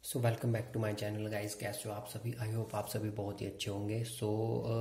So welcome back to my channel guys. कैसे हो आप सभी? आई होप आप सभी बहुत ही अच्छे होंगे।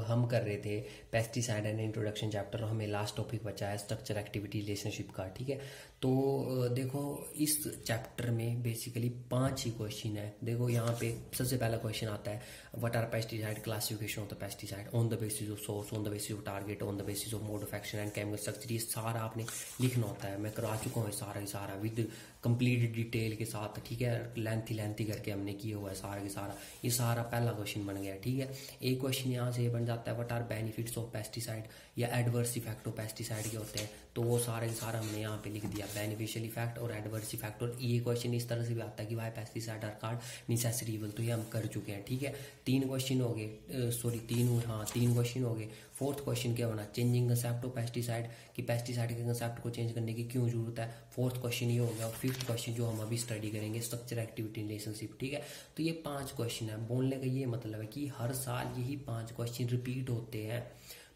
हम कर रहे थे पेस्टिसाइड एंड इंट्रोडक्शन चैप्टर। हमें लास्ट टॉपिक बचा है स्ट्रक्चर एक्टिविटी रिलेशनशिप का। ठीक है, तो देखो इस चैप्टर में बेसिकली 5 ही क्वेश्चन है। देखो यहाँ पे सबसे पहला क्वेश्चन आता है, what are pesticide, classification of the pesticide on the basis of source, on the basis of target, on the basis of mode of action and chemical structure. ये सारा आपने लिखना होता है। मैं करवा चुका हूँ सारा ही सारा विद कंप्लीट डिटेल के साथ। ठीक है, लेंथी करके हमने किया हुआ है सारा के सारा। ये सारा पहला क्वेश्चन बन गया। ठीक है, एक क्वेश्चन यहाँ से बन जाता है, what are benefits of pesticide या एडवर्स इफेक्ट ऑफ पेस्टिसाइड के होते हैं। तो वो सारा के सारा हमने यहाँ पे लिख दिया, बेनिफिशियल इफेक्ट और एडवर्स इफेक्ट। और ये क्वेश्चन इस तरह से भी आता है कि why pesticide are called necessary evil. तो ये हम कर चुके हैं। ठीक है, 3 क्वेश्चन हो गए, सॉरी 3 क्वेश्चन हो गए। फोर्थ क्वेश्चन क्या होना, चेंजिंग कंसेप्ट ऑफ पेस्टिसाइड, कि पेस्टिसाइड के कंसेप्ट को चेंज करने की क्यों जरूरत है। फोर्थ क्वेश्चन ये हो गया। और फिफ्थ क्वेश्चन जो हम अभी स्टडी करेंगे, स्ट्रक्चर एक्टिविटी रिलेशनशिप। ठीक है, तो ये 5 क्वेश्चन है। बोलने का ये मतलब है कि हर साल यही 5 क्वेश्चन रिपीट होते हैं।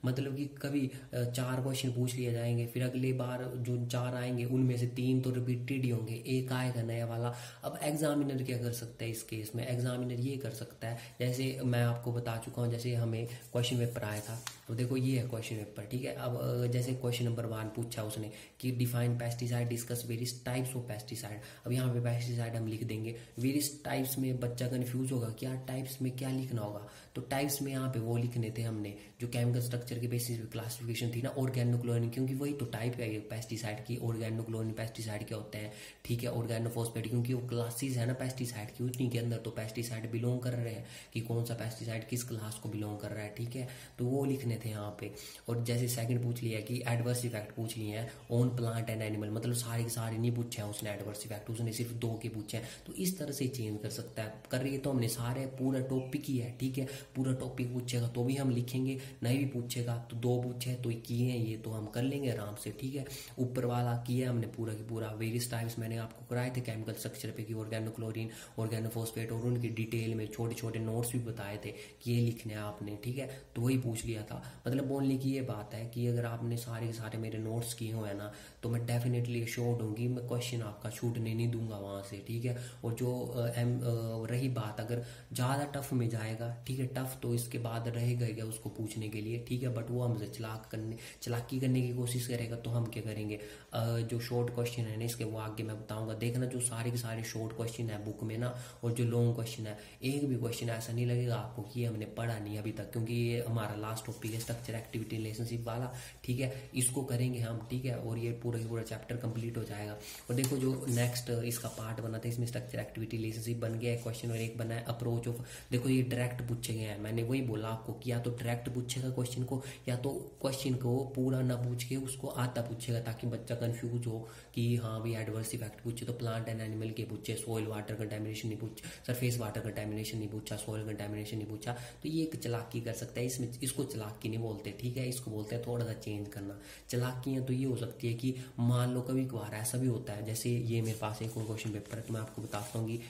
मतलब कि कभी 4 क्वेश्चन पूछ लिए जाएंगे, फिर अगली बार जो 4 आएंगे उनमें से 3 तो रिपीटेड ही होंगे, एक आएगा नया वाला। अब एग्जामिनर क्या कर सकता है इस केस में? एग्जामिनर ये कर सकता है, जैसे मैं आपको बता चुका हूँ, जैसे हमें क्वेश्चन पेपर आया था, तो देखो ये है क्वेश्चन पेपर। ठीक है, अब जैसे क्वेश्चन नंबर 1 पूछा उसने कि define pesticide, discuss various types of pesticide. अब यहाँ पे पेस्टिसाइड हम लिख देंगे। वेरियस टाइप्स में बच्चा कंफ्यूज होगा, क्या टाइप्स में क्या लिखना होगा। तो टाइप्स में यहाँ पे वो लिखने थे हमने जो केमिकल स्ट्रक्चर के बेसिस पे क्लासिफिकेशन थी ना, ऑर्गेनोक्लोरिन, क्योंकि वही तो टाइप है पेस्टिसाइड की। ऑर्गेनोक्लोरिन पेस्टिसाइड क्या होते हैं? ठीक है, ऑर्गेनोफॉस्फेट, क्योंकि वो क्लासेस है ना पेस्टिसाइड की, उन्हीं के अंदर तो पेस्टिसाइड बिलोंग कर रहे हैं कि कौन सा पेस्टिसाइड किस क्लास को बिलोंग कर रहा है। ठीक है, तो वो लिखने थे यहाँ पे। और जैसे सेकंड पूछ लिया कि एडवर्स इफेक्ट पूछ लिए हैं ऑन प्लांट एंड एनिमल, मतलब सारे के सारे नहीं पूछे हैं उसने एडवर्स इफेक्ट, उसने सिर्फ 2 के पूछे हैं। तो इस तरह से चेंज कर सकता है। कर रही है तो हमने सारे पूरा टॉपिक ही है। ठीक है, पूरा टॉपिक पूछेगा तो भी हम लिखेंगे, नहीं भी पूछेगा तो 2 पूछे तो किए हैं, ये तो हम कर लेंगे आराम से। ठीक है, ऊपर वाला किया हमने पूरा की पूरा। वेरियस टाइप्स मैंने आपको कराए थे केमिकल स्ट्रक्चर पे कि ऑर्गेनोक्लोरिन, ऑर्गेनोफॉस्फेट, और उनकी डिटेल में छोटे छोटे नोट्स भी बताए थे कि ये लिखने हैं आपने। ठीक है, तो वही पूछ लिया था। मतलब बोलने की ये बात है कि अगर आपने सारे के सारे मेरे नोट्स किए हुए हैं ना, तो मैं डेफिनेटली श्योर होंगी मैं क्वेश्चन आपका छूटने नहीं दूंगा वहां से। ठीक है, और जो रही बात अगर ज्यादा टफ में जाएगा, ठीक है, टफ तो इसके बाद रहेगा उसको पूछने के लिए। ठीक है, बट वो हमसे चलाकी करने की कोशिश करेगा तो हम क्या करेंगे, जो शॉर्ट क्वेश्चन है ना इसके वो आगे मैं बताऊंगा। देखना जो सारे के सारे शॉर्ट क्वेश्चन है बुक में ना, और जो लॉन्ग क्वेश्चन है, एक भी क्वेश्चन ऐसा नहीं लगेगा आपको कि हमने पढ़ा नहीं अभी तक, क्योंकि ये हमारा लास्ट टॉपिक है स्ट्रक्चर एक्टिविटी रिलेशनशिप वाला। ठीक है, इसको करेंगे हम। ठीक है, और ये पूरा ही पूरा चैप्टर कंप्लीट हो जाएगा। और देखो जो नेक्स्ट इसका पार्ट बना था, इसमें स्ट्रक्चर एक्टिविटी रिलेशनशिप बन गया है क्वेश्चन, और एक बना है अप्रोच ऑफ। देखो ये डायरेक्ट पूछे गए हैं, मैंने वही बोला आपको कि या तो डायरेक्ट पूछेगा क्वेश्चन को, या तो क्वेश्चन को पूरा ना पूछ के उसको आधा पूछेगा, ताकि बच्चा कंफ्यूज हो कि हाँ भाई एडवर्स इफेक्ट पूछे तो प्लांट एंड एनिमल के पूछे, सॉइल वाटर कंटेमिनेशन नहीं पूछा, सरफेस वाटर कंटेमिनेशन नहीं पूछा, सॉइल कंटेमिनेशन नहीं पूछा। तो ये एक चालाकी कर सकता है इसमें। इसको चालाकी नहीं बोलते। ठीक है, इसको बोलते हैं थोड़ा सा चेंज करना। चालाकियां तो ये हो सकती है कि मान लो कभी कभार ऐसा भी होता है, जैसे ये मेरे पास एक और क्वेश्चन पेपर है तो मैं आपको बताता हूँ कि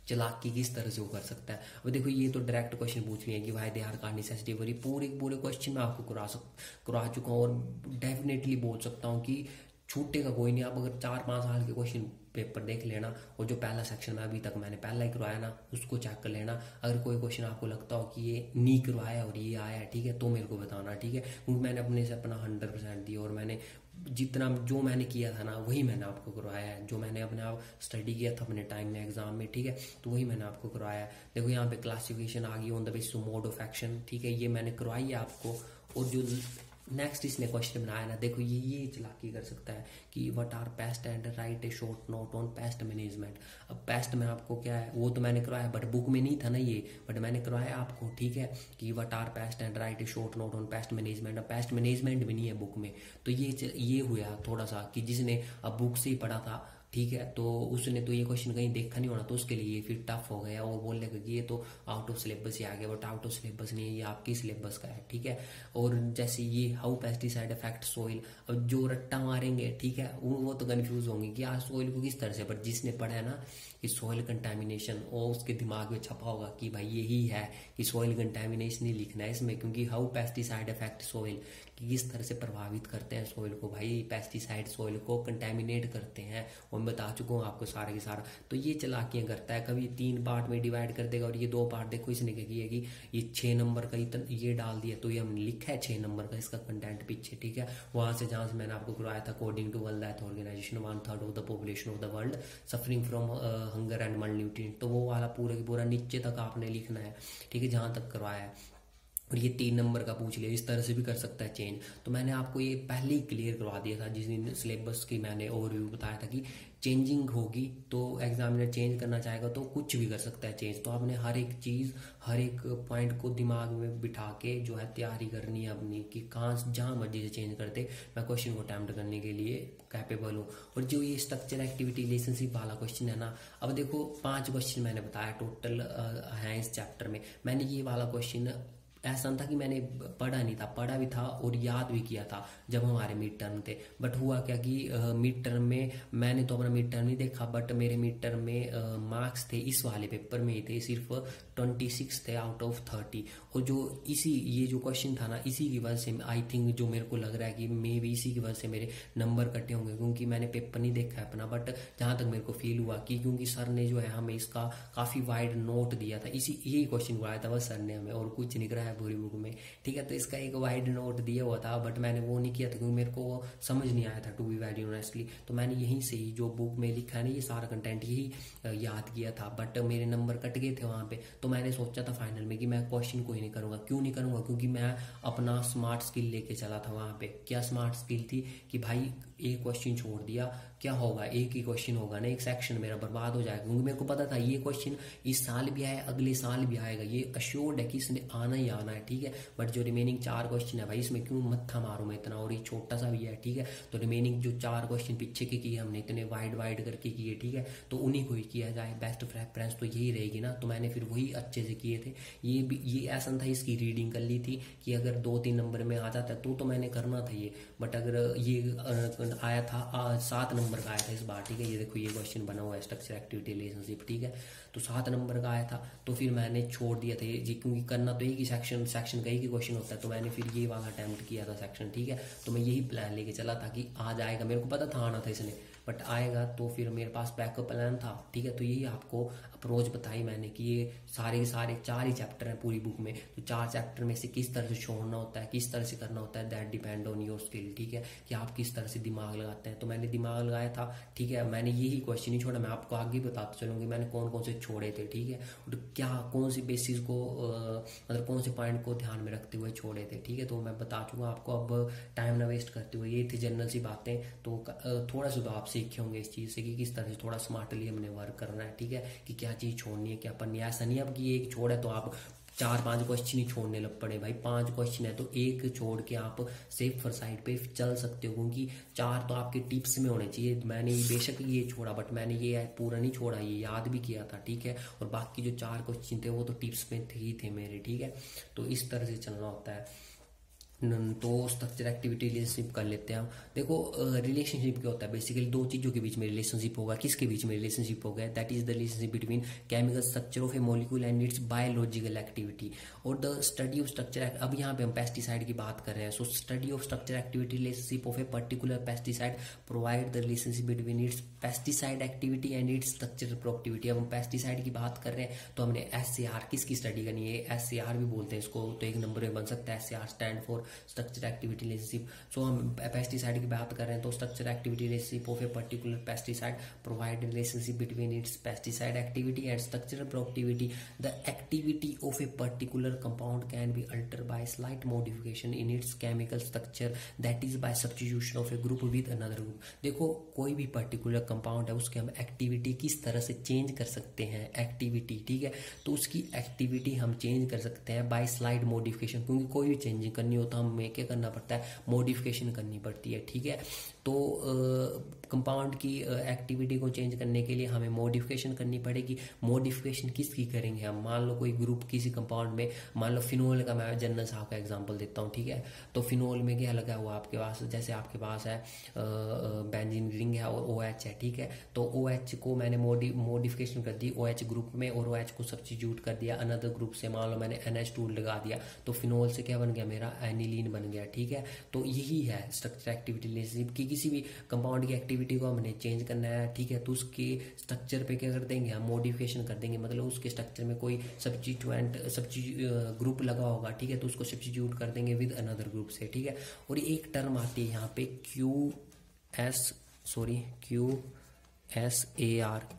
चालाकी किस तरह से वो कर सकता है। अब देखो ये तो डायरेक्ट क्वेश्चन पूछ लिए हैं कि why they are called necessity, पूरे पूरे क्वेश्चन मैं आपको करा चुका हूँ, और डेफिनेटली बोल सकता हूँ कि छूटेगा कोई नहीं। आप अगर 4-5 साल के क्वेश्चन पेपर देख लेना, और जो पहला सेक्शन में अभी तक मैंने पहला ही करवाया ना उसको चेक कर लेना। अगर कोई क्वेश्चन आपको लगता हो कि ये नहीं करवाया और ये आया है, ठीक है, तो मेरे को बताना। ठीक है, क्योंकि मैंने अपने से अपना 100% दिया, और मैंने जितना जो मैंने किया था ना वही मैंने आपको करवाया है। जो मैंने अपने आप स्टडी किया था अपने टाइम में एग्जाम में, ठीक है, तो वही मैंने आपको करवाया है। देखो यहाँ पे क्लासिफिकेशन आ गई on the basis of mode of action. ठीक है, ये मैंने करवाई है आपको। और जो नेक्स्ट इसने क्वेश्चन बनाया ना, देखो ये चालाकी कर सकता है कि what are pest and write a short note on pest management. अब पेस्ट में आपको क्या है वो तो मैंने करवाया, बट बुक में नहीं था ना ये, बट मैंने करवाया आपको। ठीक है, कि what are pest and write a short note on pest management. अब पेस्ट मैनेजमेंट भी नहीं है बुक में, तो ये हुआ थोड़ा सा कि जिसने अब बुक से ही पढ़ा था, ठीक है, तो उसने तो ये क्वेश्चन कहीं देखा नहीं होना, तो उसके लिए फिर टफ हो गया, और बोलने लगा कि ये तो आउट ऑफ सिलेबस ही आ गया, बट आउट ऑफ सिलेबस नहीं है, ये आपकी सिलेबस का है। ठीक है, और जैसे ये हाउ पेस्टिसाइड अफेक्ट सोइल, अब जो रट्टा मारेंगे, ठीक है, वो तो कंफ्यूज होंगे कि यार सोइल को किस तरह से, बट जिसने पढ़ा है ना कि सॉइल कंटेमिनेशन, और उसके दिमाग में छपा होगा कि भाई यही है कि सॉइल कंटेमिनेशन ही लिखना है इसमें, क्योंकि हाउ पेस्टिसाइड अफेक्ट सॉइल, कि किस तरह से प्रभावित करते हैं सॉइल को। भाई पेस्टिसाइड सॉइल को कंटेमिनेट करते हैं, और मैं बता चुका हूँ आपको सारा की सारा। तो ये चालाकियां करता है, कभी 3 पार्ट में डिवाइड कर देगा और ये 2 पार्ट देखो इसने क्या किया कि ये 6 नंबर का ये डाल दिया, तो ये हमने लिखा है 6 नंबर का इसका कंटेंट पीछे, ठीक है। वहां से जहां से मैंने आपको करवाया था, according to World Health Organization 1/3 of the population of the world suffering from hunger and malnutrition, तो वो वाला पूरा की पूरा नीचे तक आपने लिखना है, ठीक है, जहां तक करवाया है। और ये 3 नंबर का पूछ लिया, इस तरह से भी कर सकता है चेंज। तो मैंने आपको ये पहले ही क्लियर करवा दिया था जिस दिन सिलेबस की मैंने ओवरव्यू बताया था कि चेंजिंग होगी तो एग्जामिनर चेंज करना चाहेगा तो कुछ भी कर सकता है चेंज। तो आपने हर एक चीज, हर एक पॉइंट को दिमाग में बिठा के जो है तैयारी करनी है अपनी, कि कहाँ जहां मर्जी से चेंज करते मैं क्वेश्चन को अटेम्प्ट करने के लिए कैपेबल हूँ। और जो ये स्ट्रक्चर एक्टिविटी रिलेशनशिप वाला क्वेश्चन है ना, अब देखो 5 क्वेश्चन मैंने बताया टोटल है इस चैप्टर में। मैंने ये वाला क्वेश्चन ऐसा था कि मैंने पढ़ा नहीं था, पढ़ा भी था और याद भी किया था जब हमारे मिड टर्म थे। बट हुआ क्या कि मिड टर्म में मैंने तो अपना मिड टर्म नहीं देखा, बट मेरे मिड टर्म में मार्क्स थे इस वाले पेपर में ही थे सिर्फ 26 थे आउट ऑफ 30। और जो ये जो क्वेश्चन था ना, इसी की वजह से आई थिंक, जो मेरे को लग रहा है कि मे भी इसी की वजह से मेरे नंबर कटे होंगे, क्योंकि मैंने पेपर नहीं देखा है अपना। बट जहां तक मेरे को फील हुआ कि क्योंकि सर ने जो है हमें इसका काफी वाइड नोट दिया था, यही क्वेश्चन कराया था बस सर ने हमें, और कुछ नहीं कराया पूरी बुक में, ठीक है। तो इसका एक वाइड नोट दिया हुआ था, बट मैंने वो नहीं किया था क्योंकि मेरे को समझ नहीं आया था टू बी वेरी ऑनेस्टली। तो मैंने यहीं से ही जो बुक में लिखा है ना, ये सारा कंटेंट यही याद किया था। बट मेरे नंबर कट गए थे वहां पे, तो मैंने सोचा था फाइनल में कि मैं क्वेश्चन को ही नहीं करूंगा। क्यों नहीं करूंगा? क्योंकि मैं अपना स्मार्ट स्किल लेके चला था वहां पे। क्या स्मार्ट स्किल थी कि भाई एक क्वेश्चन छोड़ दिया, क्या होगा, एक ही क्वेश्चन होगा ना, एक सेक्शन मेरा बर्बाद हो जाएगा। क्योंकि मेरे को पता था ये क्वेश्चन इस साल भी आया, अगले साल भी आएगा, ये अश्योर्ड है कि इसने आना ही आना है, ठीक है। बट जो रिमेनिंग 4 क्वेश्चन है भाई, इसमें क्यों मत्था मारूं मैं इतना, और ये छोटा सा भी है, ठीक है। तो रिमेनिंग जो 4 क्वेश्चन पीछे के किए हमने, इतने वाइड वाइड करके किए, ठीक है, तो उन्हीं को ही किया जाए। बेस्ट प्रेफरेंस तो यही रहेगी ना। तो मैंने फिर वही अच्छे से किए थे। ये ऐसा था, इसकी रीडिंग कर ली थी कि अगर 2-3 नंबर में आ जाता तो मैंने करना था ये। बट अगर ये आया था 7 नंबर का आया था इस बार, ठीक है। ये देखो ये क्वेश्चन बना हुआ है स्ट्रक्चर एक्टिविटी रिलेशनशिप, ठीक है। तो 7 नंबर का आया था, तो फिर मैंने छोड़ दिया था ये, क्योंकि करना तो एक ही सेक्शन का एक ही क्वेश्चन होता है। तो मैंने फिर ये वाला अटेम्प्ट किया था सेक्शन, ठीक है। तो मैं यही प्लान लेके चला था कि आ जाएगा, मेरे को पता था आना था इसने, बट आएगा। तो फिर मेरे पास बैकअप प्लान था, ठीक है। तो यही आपको अप्रोच बताई मैंने कि ये सारे के सारे 4 ही चैप्टर हैं पूरी बुक में। तो 4 चैप्टर में से किस तरह से छोड़ना होता है, किस तरह से करना होता है, that depend on your skill, ठीक है, कि आप किस तरह से दिमाग लगाते हैं। तो मैंने दिमाग लगाया था, ठीक है। मैंने यही क्वेश्चन नहीं छोड़ा, मैं आपको आगे बताते चलूंगी मैंने कौन कौन से छोड़े थे, ठीक है, और क्या कौन सी बेसिस को मतलब कौन से पॉइंट को ध्यान में रखते हुए छोड़े थे, ठीक है। तो मैं बता चुका आपको, अब टाइम ना वेस्ट करते हुए। ये थी जनरल सी बातें। तो थोड़ा सा तो आप सीखे होंगे इस चीज से कि किस तरह से थोड़ा स्मार्टली हमने वर्क करना है, ठीक है, कि क्या चीज छोड़नी है, क्या पढ़नी है। ऐसा नहीं है अब कि एक छोड़ा तो आप 4-5 क्वेश्चन ही छोड़ने लग पड़े। भाई 5 क्वेश्चन है तो एक छोड़ के आप सेफ साइड पे चल सकते हो, क्योंकि 4 तो आपके टिप्स में होने चाहिए। मैंने बेशक ये छोड़ा, बट मैंने ये पूरा नहीं छोड़ा, ये याद भी किया था, ठीक है। और बाकी जो 4 क्वेश्चन थे वो तो टिप्स में थे मेरे, ठीक है। तो इस तरह से चलना होता है। तो स्ट्रक्चर एक्टिविटी रिलेशनशिप कर लेते हैं हम। देखो रिलेशनशिप क्या होता है, बेसिकली 2 चीजों के बीच में रिलेशनशिप होगा। किसके बीच में रिलेशनशिप होगा? That is the relationship between chemical structure of A molecule and it's biological activity और द स्टडी ऑफ स्ट्रक्चर। अब यहाँ पे हम पेस्टिसाइड की बात कर रहे हैं। So study of structure activity relationship of a particular pesticide provide the relationship between its pesticide activity and its structure productivity. अब हम पेस्टिसाइड की बात कर रहे हैं तो हमने SAR किसकी स्टडी करनी है, SAR भी बोलते हैं इसको, तो एक नंबर में बन सकता है। SAR stand for structure activity relationship. So हम पेस्टिसाइड की बात कर रहे हैं तो structure activity relationship of a particular pesticide provide relationship between its pesticide activity and structural productivity. The activity of a particular compound can be alter by slight modification in its chemical structure, that is by substitution of a group with another group. देखो कोई भी particular compound है उसके हम activity किस तरह से change कर सकते हैं, एक्टिविटी, ठीक है। तो उसकी एक्टिविटी हम चेंज कर सकते हैं बाय स्लाइट मॉडिफिकेशन, क्योंकि कोई भी चेंजिंग करनी हो तो हमें क्या करना पड़ता है, मॉडिफिकेशन करनी पड़ती है, ठीक है। तो कंपाउंड की एक्टिविटी को चेंज करने के लिए हमें मॉडिफिकेशन करनी पड़ेगी। मॉडिफिकेशन किसकी करेंगे हम? मान लो कोई ग्रुप किसी कंपाउंड में, मान लो फिनोल का मैं जनरल साहब का एग्जांपल देता हूँ, ठीक है। तो फिनोल में क्या लगा हुआ आपके पास, जैसे आपके पास है बेंजीन रिंग है और OH है, ठीक है। तो OH को मैंने मॉडिफिकेशन कर दी OH ग्रुप में, और OH को सब्स्टिट्यूट कर दिया अनदर ग्रुप से, मान लो मैंने NH2 लगा दिया, तो फिनोल से क्या बन गया मेरा? एनिलीन बन गया, ठीक है। तो यही है स्ट्रक्चर एक्टिविटी रिलेशनशिप की। किसी भी कंपाउंड की एक्टिविटी को हमने चेंज करना है, ठीक है, तो उसके स्ट्रक्चर पे क्या कर देंगे हम? मॉडिफिकेशन कर देंगे। मतलब उसके स्ट्रक्चर में कोई सब्स्टिट्यूएंट ग्रुप लगा होगा, ठीक है, तो उसको सब्स्टिट्यूट कर देंगे विद अनदर ग्रुप से, ठीक है। और एक टर्म आती है यहाँ पे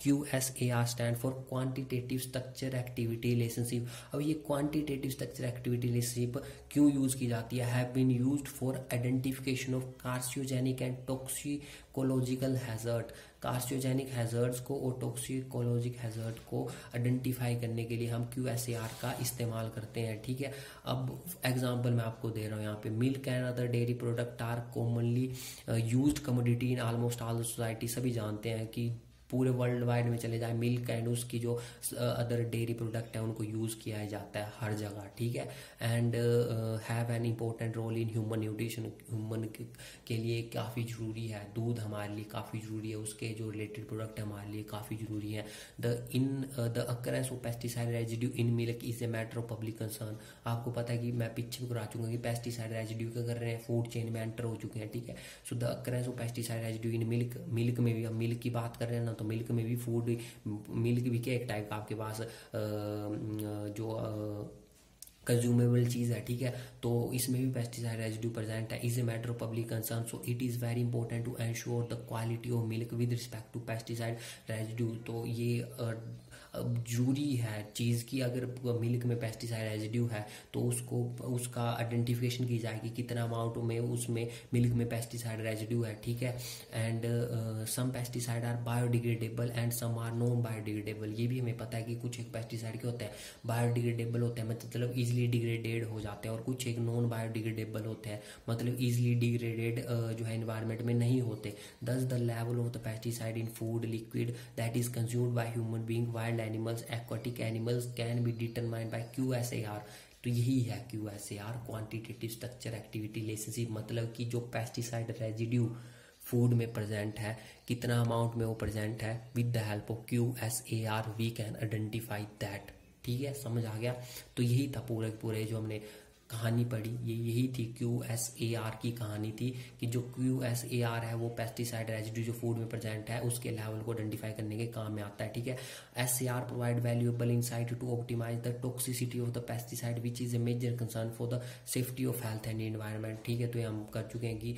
QSAR stand for quantitative structure activity relationship. अब ये क्वांटिटेटिव स्ट्रक्चर एक्टिविटी रिलेशनशिप क्यों यूज की जाती है? Have been used for identification of carcinogenic and toxicological hazard. Carcinogenic hazards को और टॉक्सिकोलॉजिक हैजर्ड को आइडेंटिफाई करने के लिए हम QSAR का इस्तेमाल करते हैं, ठीक है। अब एग्जांपल मैं आपको दे रहा हूँ यहाँ पे, milk and other dairy product are commonly used commodity in almost all the society. सभी जानते हैं कि पूरे वर्ल्ड वाइड में चले जाए, मिल्क एंड उसकी जो अदर डेयरी प्रोडक्ट है उनको यूज़ किया जाता है हर जगह, ठीक है। And have an important role in human nutrition. Human के लिए काफ़ी ज़रूरी है, दूध हमारे लिए काफ़ी ज़रूरी है, उसके जो रिलेटेड प्रोडक्ट है हमारे लिए काफ़ी ज़रूरी है। The occurrence of pesticide residue in milk is a matter of public concern. आपको पता है कि मैं पीछे भी करा चुका कि पेस्टिसाइड रेजिड्यू क्या कर रहे हैं? फूड चेन में एंटर हो चुके हैं, ठीक है। So the occurrence of pesticide residue in milk, milk में भी हम मिल्क की बात कर रहे हैं ना, तो मिल्क में भी फूड, मिल्क भी क्या एक टाइप का आपके पास जो कंज्यूमेबल चीज़ है, ठीक है। तो इसमें भी पेस्टिसाइड रेजिड्यू प्रेजेंट है। Is a matter of public concern, so it is very important to ensure the quality of milk with respect to pesticide residue. तो ये जरूरी है चीज़ की, अगर मिल्क में पेस्टिसाइड रेजिड्यू है तो उसका आइडेंटिफिकेशन की जाएगी कितना अमाउंट में उसमें मिल्क में पेस्टिसाइड रेजिड्यू है, ठीक है। And some pesticide are biodegradable and some are non biodegradable. ये भी हमें पता है कि कुछ एक पेस्टिसाइड के होते हैं बायोडिग्रेडेबल होते हैं, मतलब इजिली डिग्रेडेड हो जाते हैं, और कुछ एक नॉन बायोडिग्रेडेबल होते हैं, मतलब इजिली डिग्रेडेड जो है एनवायरनमेंट में नहीं होते। Thus the level of the pesticide in food liquid that is consumed by human being, wild animals, aquatic animals can be determined by QSAR। तो यही है QSAR, quantitative structure activity relationship. मतलब कि जो पेस्टिसाइड रेजिड्यू फूड में present है, कितना amount में वो प्रेजेंट है, with the help of QSAR we can identify that, ठीक है। समझ आ गया? तो यही था पूरे जो हमने कहानी पढ़ी, यही थी QSAR की कहानी थी कि जो QSAR है वो पेस्टिसाइड रेजिड्यू जो फूड में प्रेजेंट है उसके लेवल को आइडेंटिफाई करने के काम में आता है, ठीक है। SAR provide valuable insight to optimise the toxicity of the pesticide which is a major concern for the safety of health and environment, ठीक है। तो ये हम कर चुके हैं कि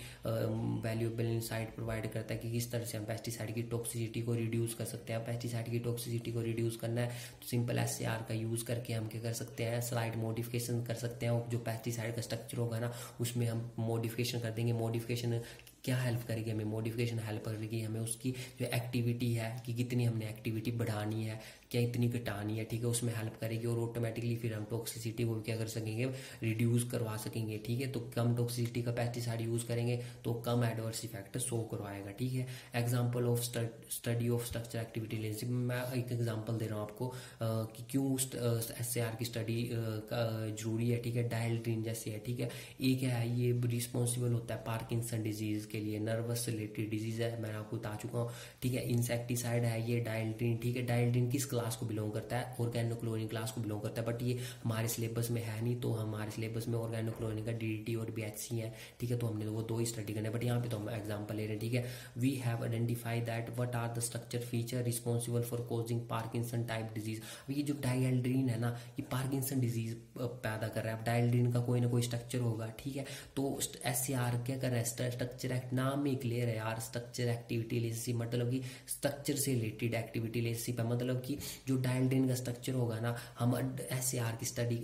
वैल्यूएबल इनसाइट प्रोवाइड करता है कि किस तरह से हम पेस्टिसाइड की टॉक्सिसिटी को रिड्यूस कर सकते हैं। पेस्टिसाइड की टॉक्सिसिटी को रिड्यूस करना है तो सिंपल SAR का यूज करके हम क्या कर सकते हैं? स्लाइड मॉडिफिकेशन कर सकते हैं। जो पेस्टिसाइड का स्ट्रक्चर होगा ना उसमें हम मॉडिफिकेशन कर देंगे। मॉडिफिकेशन क्या हेल्प करेगी हमें? मॉडिफिकेशन हेल्प करेगी हमें उसकी जो एक्टिविटी है कि कितनी हमने एक्टिविटी बढ़ानी है, क्या इतनी घटानी है, ठीक है, उसमें हेल्प करेगी। और ऑटोमेटिकली फिर हम टॉक्सिसिटी को क्या कर सकेंगे? रिड्यूस करवा सकेंगे, ठीक है। तो कम टॉक्सिसिटी का पेस्टिसाइड यूज करेंगे तो कम एडवर्स इफेक्ट शो करवाएगा, ठीक है। Example of study of structure activity relationship, मैं एक एग्जाम्पल दे रहा हूँ आपको कि क्यों SAR की स्टडी जरूरी है, ठीक है। डायल्ड्रीन जैसे है, ठीक है, एक है ये रिस्पॉन्सिबल होता है पार्किंसन डिजीज के लिए, नर्वस रिलेटेड डिजीज है, मैं आपको बता चुका हूँ, ठीक है। इंसेक्टिसाइड है ये डायल्ड्रीन, ठीक है। डायल्ड्रीन किस क्लास को बिलोंग करता है? ऑर्गेनोक्लोरीन क्लास को बिलोंग करता है, बट ये हमारे सिलेबस में है नहीं, तो हमारे सिलेबस में ऑर्गेनोक्लोरीन का DDT और BHC है, ठीक है। तो हमने वो दो ही स्टडी करने, बट यहाँ पे तो हम एग्जाम्पल ले रहे हैं, ठीक है। We have identify that what are the structure feature responsible for causing Parkinson type disease. ये जो डायल्ड्रीन है ना ये पार्किंसन डिजीज पैदा कर रहा है। डायल्ड्रीन का कोई ना कोई स्ट्रक्चर होगा, ठीक है। तो SAR क्या कर रहा है? स्ट्रक्चर एक्ट, नाम में क्लियर है यार, स्ट्रक्चर एक्टिविटी रिलेशनशिप, मतलब कि स्ट्रक्चर से रिलेटेड एक्टिविटी रिलेशनशिप है। मतलब कि जो डायल्डेन का स्ट्रक्चर होगा ना, हम SAR की स्टडी,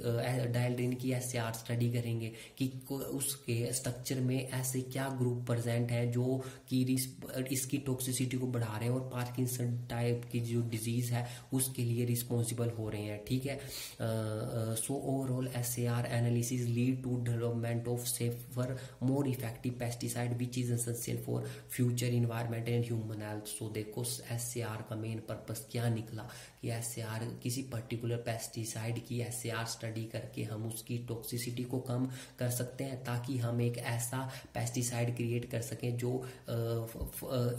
डायल्डेन की SAR स्टडी करेंगे कि उसके स्ट्रक्चर में ऐसे क्या ग्रुप प्रेजेंट है जो कि इसकी टॉक्सिसिटी को बढ़ा रहे हैं और पार्किंसन टाइप की जो डिजीज है उसके लिए रिस्पॉन्सिबल हो रहे हैं, ठीक है। So overall SAR analysis lead to development of safer more effective pesticide which is essential for future environment and human health. So देखो SAR का मेन पर्पस क्या निकला कि SAR किसी पर्टिकुलर पेस्टिसाइड की SAR स्टडी करके हम उसकी टॉक्सिसिटी को कम कर सकते हैं, ताकि हम एक ऐसा पेस्टिसाइड क्रिएट कर सकें जो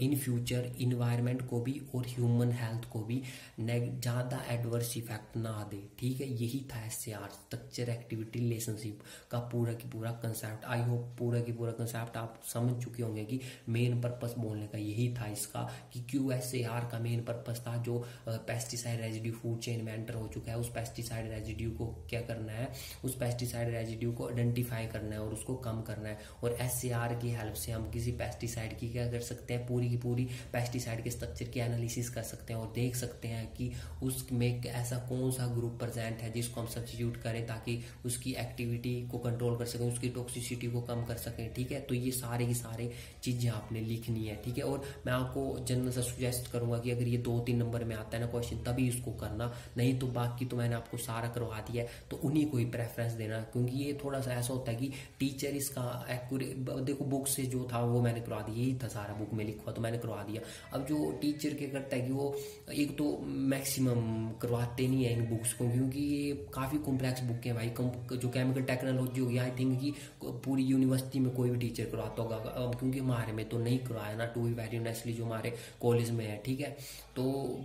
इन फ्यूचर इन्वायरमेंट को भी और ह्यूमन हेल्थ को भी ज़्यादा एडवर्स इफेक्ट ना दे, ठीक है। यही था SAR स्ट्रक्चर एक्टिविटी रिलेशनशिप का पूरा की पूरा कंसेप्ट। आई होप पूरा की पूरा कंसेप्ट आप समझ चुके होंगे कि मेन पर्पस बोलने का यही था इसका, कि क्यों SAR का मेन पर्पस था। जो पेस्टिसाइड रेजिड्यू फूड चेन में एंटर हो चुका है, उस पेस्टिसाइड रेजिड्यू को क्या करना है, उस पेस्टिसाइड रेजिड्यू को आइडेंटिफाई करना है और उसको कम करना है। और SAR की हेल्प से हम किसी पेस्टिसाइड की क्या कर सकते हैं, पूरी की पूरी पेस्टिसाइड के स्ट्रक्चर की एनालिसिस कर सकते हैं और देख सकते हैं कि उसमें ऐसा कौन सा ग्रुप प्रेजेंट है जिसको हम सब्स्टिट्यूट करें ताकि उसकी एक्टिविटी को कंट्रोल कर सकें, उसकी टॉक्सिसिटी को कम कर सकें, ठीक है। तो ये सारे की सारे चीजें आपने लिखनी है, ठीक है। और मैं आपको जनरल सा सजेस्ट करूंगा कि अगर ये 2-3 नंबर में आता है ना क्वेश्चन, तभी इसको करना, नहीं तो बाकी तो मैंने आपको सारा करवा दिया है, तो उन्हीं को ही प्रेफरेंस देना, क्योंकि ये थोड़ा सा ऐसा होता है कि टीचर इसका एक्यूरेट, देखो बुक से जो था वो मैंने करवा दिया, यही था सारा बुक में लिखा तो मैंने करवा दिया। अब जो टीचर क्या करता है कि वो एक तो मैक्सिमम करवाते नहीं है इन बुक्स को, क्योंकि ये काफ़ी कॉम्प्लेक्स बुक है भाई। जो केमिकल टेक्नोलॉजी होगी, आई थिंक कि पूरी यूनिवर्सिटी में कोई भी टीचर करवाता होगा, क्योंकि हमारे में तो नहीं करवाया ना, टू बी वेरी ऑनेस्टली जो हमारे कॉलेज में है, ठीक है। तो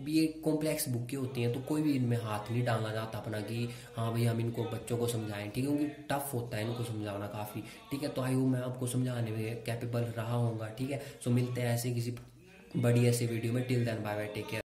ये कॉम्प्लेक्स बुकें होती हैं, तो कोई भी इनमें हाथ नहीं डालना चाहता अपना कि हाँ भाई हम इनको बच्चों को समझाएं, ठीक है, क्योंकि टफ होता है इनको समझाना काफ़ी, ठीक है। तो आई होप मैं आपको समझाने में कैपेबल रहा हूँगा, ठीक है। सो मिलते हैं ऐसे किसी बड़ी ऐसे वीडियो में। Till then bye bye, take care.